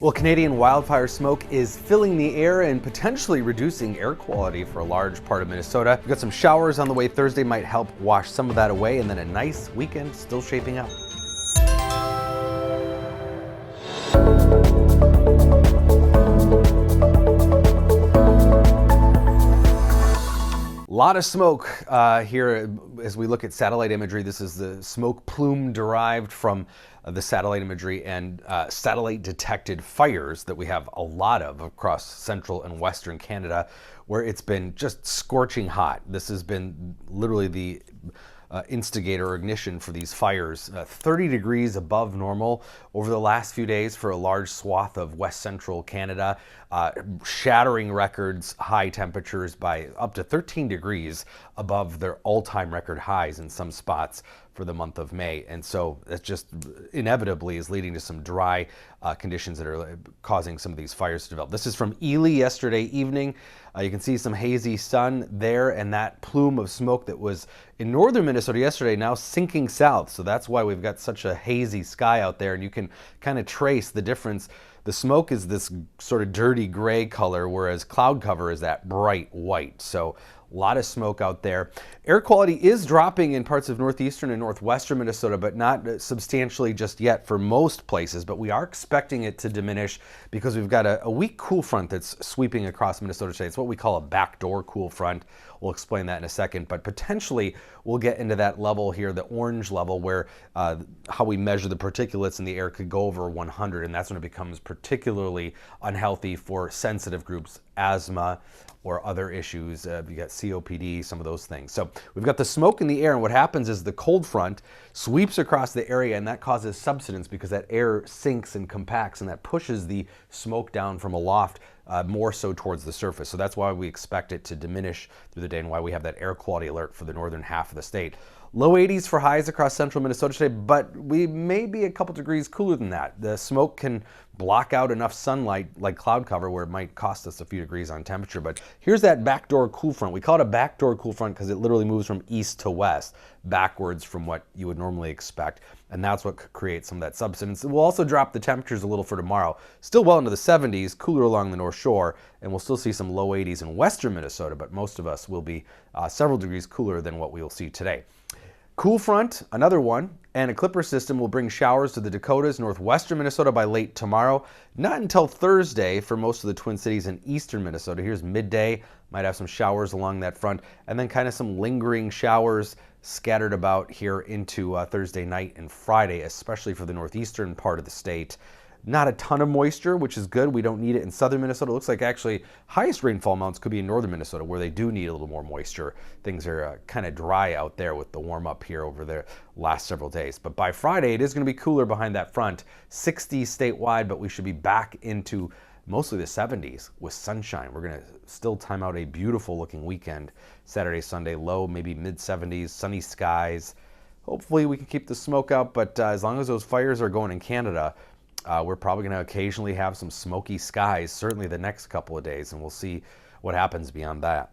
Well, Canadian wildfire smoke is filling the air and potentially reducing air quality for a large part of Minnesota. We've got some showers on the way Thursday, might help wash some of that away, and then a nice weekend still shaping up. A lot of smoke here as we look at satellite imagery. This is the smoke plume derived from the satellite imagery and satellite detected fires that we have a lot of across central and western Canada, where it's been just scorching hot. This has been literally the instigator or ignition for these fires, 30 degrees above normal over the last few days for a large swath of west central Canada, shattering records, high temperatures by up to 13 degrees above their all-time record highs in some spots for the month of May. And so that just inevitably is leading to some dry conditions that are causing some of these fires to develop. This is from Ely yesterday evening. You can see some hazy sun there, and that plume of smoke that was in northern Minnesota yesterday now sinking south. So that's why we've got such a hazy sky out there, and you can kind of trace the difference. The smoke is this sort of dirty gray color, whereas cloud cover is that bright white. So a lot of smoke out there. Air quality is dropping in parts of northeastern and northwestern Minnesota, but not substantially just yet for most places. But we are expecting it to diminish because we've got a weak cool front that's sweeping across Minnesota today. It's what we call a backdoor cool front. We'll explain that in a second, but potentially we'll get into that level here, the orange level, where how we measure the particulates in the air could go over 100, and that's when it becomes particularly unhealthy for sensitive groups, asthma, or other issues. You got COPD, some of those things. So we've got the smoke in the air, and what happens is the cold front sweeps across the area, and that causes subsidence because that air sinks and compacts, and that pushes the smoke down from aloft more so towards the surface. So that's why we expect it to diminish through the day and why we have that air quality alert for the northern half of the state. Low 80s for highs across central Minnesota today, but we may be a couple degrees cooler than that. The smoke can block out enough sunlight like cloud cover where it might cost us a few degrees on temperature. But here's that backdoor cool front. We call it a backdoor cool front because it literally moves from east to west, backwards from what you would normally expect. And that's what could create some of that subsidence. It will also drop the temperatures a little for tomorrow. Still well into the 70s, cooler along the North Shore, and we'll still see some low 80s in western Minnesota, but most of us will be several degrees cooler than what we will see today. Cool front, another one, and a clipper system will bring showers to the Dakotas, northwestern Minnesota by late tomorrow. Not until Thursday for most of the Twin Cities and eastern Minnesota. Here's midday, might have some showers along that front, and then kind of some lingering showers scattered about here into Thursday night and Friday, especially for the northeastern part of the state. Not a ton of moisture, which is good. We don't need it in southern Minnesota. It looks like actually highest rainfall amounts could be in northern Minnesota, where they do need a little more moisture. Things are kind of dry out there with the warm up here over the last several days. But by Friday, it is going to be cooler behind that front. 60 statewide, but we should be back into mostly the 70s with sunshine. We're going to still time out a beautiful looking weekend. Saturday, Sunday, low, maybe mid 70s, sunny skies. Hopefully we can keep the smoke out, but as long as those fires are going in Canada, we're probably going to occasionally have some smoky skies, certainly the next couple of days, and we'll see what happens beyond that.